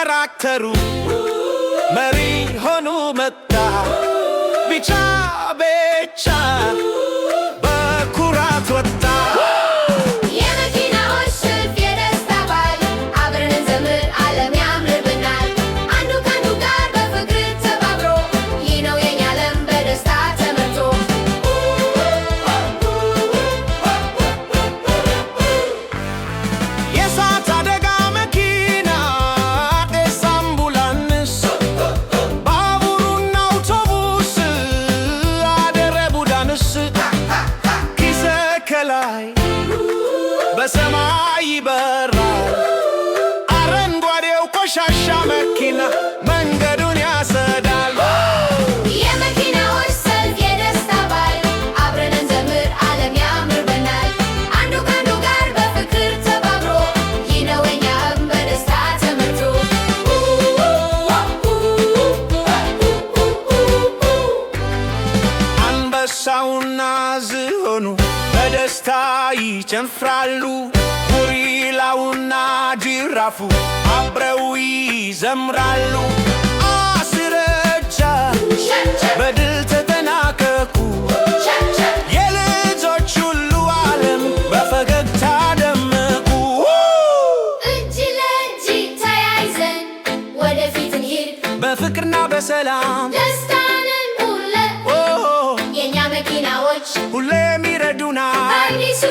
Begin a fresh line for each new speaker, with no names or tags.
ተራክተሩ መሪ ሆኑ መጣ ቢጫ ቤቻ በኩራት ወጣ።
የመኪናዎች ሰልፍ የደስታ በዓል አብረን እንዘምር ዓለም ያምርብናል። አንዱ ከአንዱ ጋር በፍቅር ተባብሮ ይህ ነው የኛ ዓለም በደስታ ተመርቶ።
የእሳት አደጋ መኪና ጤስ አምቡላንስ ባቡሩና አውቶቡስ አደረ ቡዳንስ ኪሰ ከላይ በሰማይ ይበራል። አረንጓዴው ቆሻሻ መኪና መንገዱን ያሰዳል።
የመኪናዎች ሰልፍ የደስታ በዓል አብረን እንዘምር ዓለም ያምርብናል። አንዱ ከአንዱ ጋር በፍቅር ተባብሮ ይህ ነው የኛ ዓለም በደስታ ተመርቶ።
አንበሳውና ዝሆኑ በደስታ ይጨፍራሉ። ጎሪላውና ጅራፉ አብረው ይዘምራሉ። አስረጃ በድል ተጠናቀቁ። የልጆች ሁሉ ዓለም በፈገግታ ደመቁ።
እጅ ለእጅ ተያይዘን ወደፊት እንሂድ
በፍቅርና በሰላም
ደስታንን ሁለ የእኛ መኪናዎች
ሁሌም ይረዱናል።
አዲሱ